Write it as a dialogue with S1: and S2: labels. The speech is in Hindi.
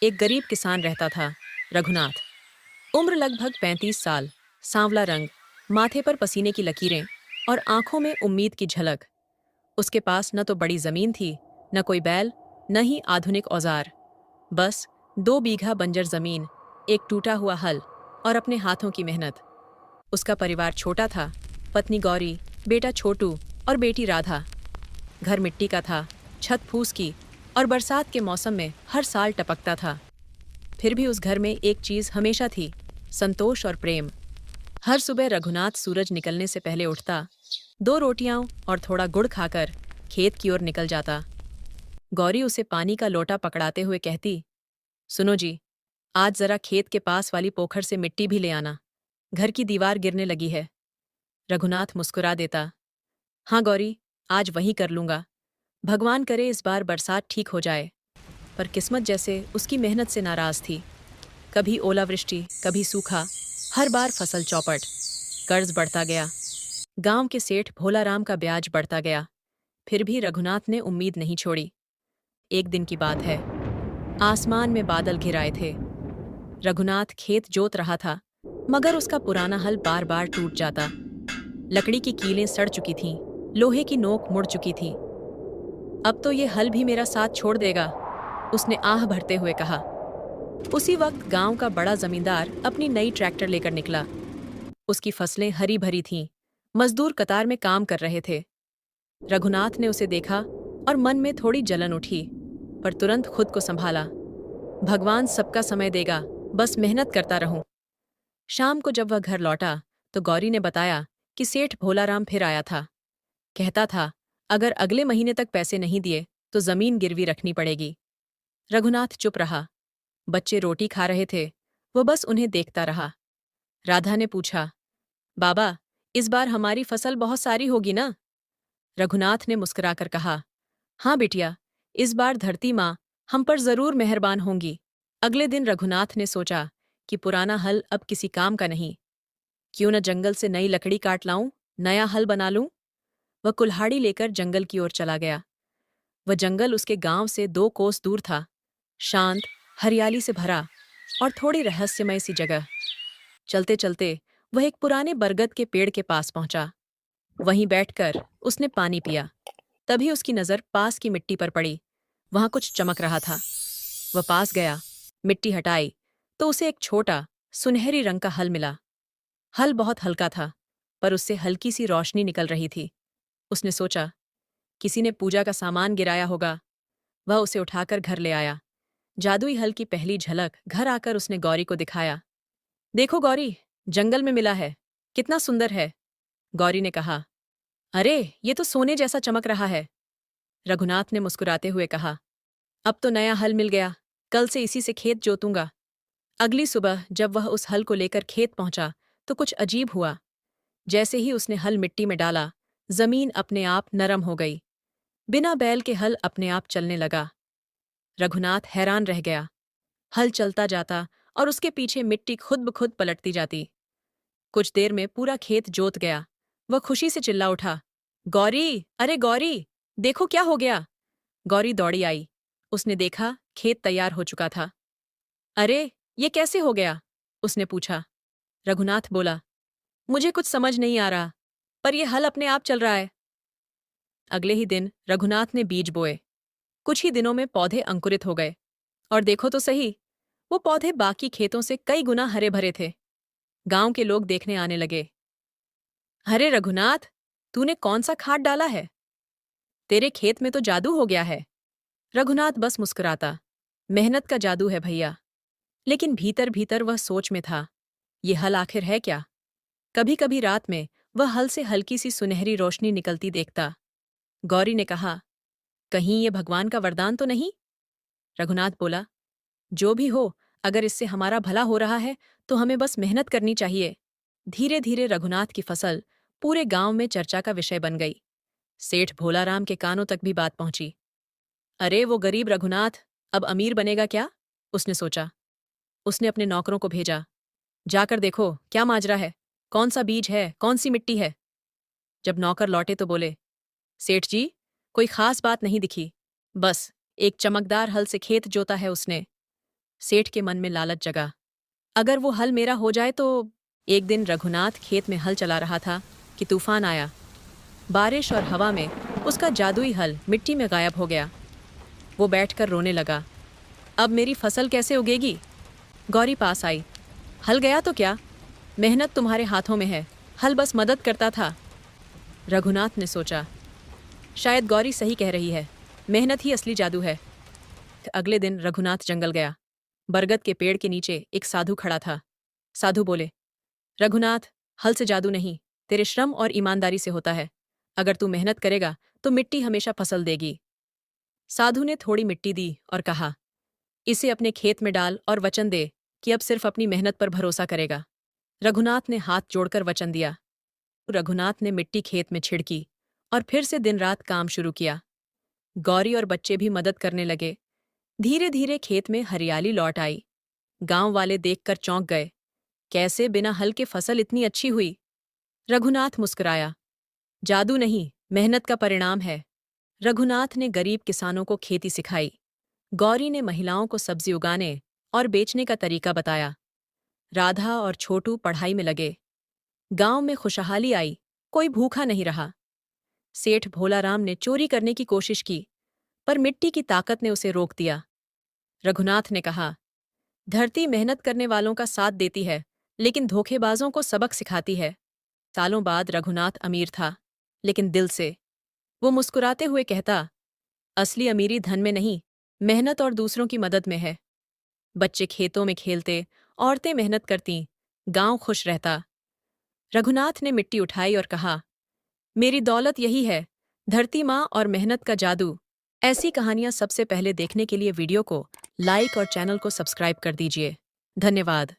S1: एक गरीब किसान रहता था, रघुनाथ। उम्र लगभग 35 साल, सांवला रंग, माथे पर पसीने की लकीरें और आंखों में उम्मीद की झलक। उसके पास न तो बड़ी जमीन थी, न कोई बैल, न ही आधुनिक औजार। बस 2 बीघा बंजर जमीन, एक टूटा हुआ हल और अपने हाथों की मेहनत। उसका परिवार छोटा था, पत्नी गौरी, बेटा छोटू और बेटी राधा। घर मिट्टी का था, छत फूस की, और बरसात के मौसम में हर साल टपकता था। फिर भी उस घर में एक चीज हमेशा थी, संतोष और प्रेम। हर सुबह रघुनाथ सूरज निकलने से पहले उठता, 2 रोटियां और थोड़ा गुड़ खाकर खेत की ओर निकल जाता। गौरी उसे पानी का लोटा पकड़ाते हुए कहती, सुनो जी, आज जरा खेत के पास वाली पोखर से मिट्टी भी ले आना, घर की दीवार गिरने लगी है। रघुनाथ मुस्कुरा देता, हाँ गौरी, आज वही कर लूंगा। भगवान करे इस बार बरसात ठीक हो जाए। पर किस्मत जैसे उसकी मेहनत से नाराज थी। कभी ओलावृष्टि, कभी सूखा, हर बार फसल चौपट। कर्ज बढ़ता गया, गांव के सेठ भोलाराम का ब्याज बढ़ता गया। फिर भी रघुनाथ ने उम्मीद नहीं छोड़ी। एक दिन की बात है, आसमान में बादल घिर आए थे। रघुनाथ खेत जोत रहा था, मगर उसका पुराना हल बार बार टूट जाता। लकड़ी की कीलें सड़ चुकी थीं, लोहे की नोक मुड़ चुकी थी। अब तो ये हल भी मेरा साथ छोड़ देगा, उसने आह भरते हुए कहा। उसी वक्त गांव का बड़ा जमींदार अपनी नई ट्रैक्टर लेकर निकला। उसकी फसलें हरी भरी थीं, मजदूर कतार में काम कर रहे थे। रघुनाथ ने उसे देखा और मन में थोड़ी जलन उठी, पर तुरंत खुद को संभाला। भगवान सबका समय देगा, बस मेहनत करता रहूं। शाम को जब वह घर लौटा तो गौरी ने बताया कि सेठ भोलाराम फिर आया था। कहता था, अगर अगले महीने तक पैसे नहीं दिए तो जमीन गिरवी रखनी पड़ेगी। रघुनाथ चुप रहा। बच्चे रोटी खा रहे थे, वो बस उन्हें देखता रहा। राधा ने पूछा, बाबा, इस बार हमारी फसल बहुत सारी होगी ना? रघुनाथ ने मुस्कुराकर कहा, हाँ बिटिया, इस बार धरती माँ हम पर जरूर मेहरबान होंगी। अगले दिन रघुनाथ ने सोचा कि पुराना हल अब किसी काम का नहीं। क्यों न जंगल से नई लकड़ी काट लाऊं, नया हल बना लूं। वह कुल्हाड़ी लेकर जंगल की ओर चला गया। वह जंगल उसके गांव से 2 कोस दूर था, शांत, हरियाली से भरा और थोड़ी रहस्यमय सी जगह। चलते चलते वह एक पुराने बरगद के पेड़ के पास पहुंचा। वहीं बैठकर उसने पानी पिया। तभी उसकी नजर पास की मिट्टी पर पड़ी। वहां कुछ चमक रहा था। वह पास गया, मिट्टी हटाई, तो उसे एक छोटा, सुनहरी रंग का हल मिला। हल बहुत हल्का था, पर उससे हल्की सी रोशनी निकल रही थी। उसने सोचा, किसी ने पूजा का सामान गिराया होगा। वह उसे उठाकर घर ले आया। जादुई हल की पहली झलक घर आकर उसने गौरी को दिखाया। देखो गौरी, जंगल में मिला है, कितना सुंदर है। गौरी ने कहा, अरे ये तो सोने जैसा चमक रहा है। रघुनाथ ने मुस्कुराते हुए कहा, अब तो नया हल मिल गया, कल से इसी से खेत जोतूंगा। अगली सुबह जब वह उस हल को लेकर खेत पहुंचा तो कुछ अजीब हुआ। जैसे ही उसने हल मिट्टी में डाला, जमीन अपने आप नरम हो गई। बिना बैल के हल अपने आप चलने लगा। रघुनाथ हैरान रह गया। हल चलता जाता और उसके पीछे मिट्टी खुद ब खुद पलटती जाती। कुछ देर में पूरा खेत जोत गया। वह खुशी से चिल्ला उठा, गौरी, अरे गौरी, देखो क्या हो गया। गौरी दौड़ी आई। उसने देखा, खेत तैयार हो चुका था। अरे ये कैसे हो गया? उसने पूछा। रघुनाथ बोला, मुझे कुछ समझ नहीं आ रहा, पर यह हल अपने आप चल रहा है। अगले ही दिन रघुनाथ ने बीज बोए। कुछ ही दिनों में पौधे अंकुरित हो गए। और देखो तो सही, वो पौधे बाकी खेतों से कई गुना हरे भरे थे। गांव के लोग देखने आने लगे। अरे रघुनाथ, तूने कौन सा खाद डाला है? तेरे खेत में तो जादू हो गया है। रघुनाथ बस मुस्कुराता। मेहनत का जादू है भैया। लेकिन भीतर भीतर वह सोच में था, ये हल आखिर है क्या? कभी कभी रात में वह हल से हल्की सी सुनहरी रोशनी निकलती देखता। गौरी ने कहा, कहीं ये भगवान का वरदान तो नहीं? रघुनाथ बोला, जो भी हो, अगर इससे हमारा भला हो रहा है तो हमें बस मेहनत करनी चाहिए। धीरे धीरे रघुनाथ की फसल पूरे गांव में चर्चा का विषय बन गई। सेठ भोलाराम के कानों तक भी बात पहुंची। अरे वो गरीब रघुनाथ अब अमीर बनेगा क्या? उसने सोचा। उसने अपने नौकरों को भेजा, जाकर देखो क्या माजरा है, कौन सा बीज है, कौन सी मिट्टी है। जब नौकर लौटे तो बोले, सेठ जी, कोई खास बात नहीं दिखी, बस एक चमकदार हल से खेत जोता है उसने। सेठ के मन में लालच जगा। अगर वो हल मेरा हो जाए तो। एक दिन रघुनाथ खेत में हल चला रहा था कि तूफान आया। बारिश और हवा में उसका जादुई हल मिट्टी में गायब हो गया। वो बैठकर रोने लगा। अब मेरी फसल कैसे उगेगी? गौरी पास आई। हल गया तो क्या? मेहनत तुम्हारे हाथों में है, हल बस मदद करता था। रघुनाथ ने सोचा, शायद गौरी सही कह रही है, मेहनत ही असली जादू है। अगले दिन रघुनाथ जंगल गया। बरगद के पेड़ के नीचे एक साधु खड़ा था। साधु बोले, रघुनाथ, हल से जादू नहीं, तेरे श्रम और ईमानदारी से होता है। अगर तू मेहनत करेगा तो मिट्टी हमेशा फसल देगी। साधु ने थोड़ी मिट्टी दी और कहा, इसे अपने खेत में डाल और वचन दे कि अब सिर्फ अपनी मेहनत पर भरोसा करेगा। रघुनाथ ने हाथ जोड़कर वचन दिया। रघुनाथ ने मिट्टी खेत में छिड़की और फिर से दिन रात काम शुरू किया। गौरी और बच्चे भी मदद करने लगे। धीरे धीरे खेत में हरियाली लौट आई। गांव वाले देखकर चौंक गए। कैसे बिना हल के फसल इतनी अच्छी हुई? रघुनाथ मुस्कुराया। जादू नहीं, मेहनत का परिणाम है। रघुनाथ ने गरीब किसानों को खेती सिखाई। गौरी ने महिलाओं को सब्जी उगाने और बेचने का तरीका बताया। राधा और छोटू पढ़ाई में लगे। गांव में खुशहाली आई, कोई भूखा नहीं रहा। सेठ भोलाराम ने चोरी करने की कोशिश की, पर मिट्टी की ताकत ने उसे रोक दिया। रघुनाथ ने कहा, धरती मेहनत करने वालों का साथ देती है, लेकिन धोखेबाजों को सबक सिखाती है। सालों बाद रघुनाथ अमीर था, लेकिन दिल से। वो मुस्कुराते हुए कहता, असली अमीरी धन में नहीं, मेहनत और दूसरों की मदद में है। बच्चे खेतों में खेलते, औरतें मेहनत करतीं, गांव खुश रहता। रघुनाथ ने मिट्टी उठाई और कहा, मेरी दौलत यही है, धरती माँ और मेहनत का जादू। ऐसी कहानियां सबसे पहले देखने के लिए वीडियो को लाइक और चैनल को सब्सक्राइब कर दीजिए। धन्यवाद।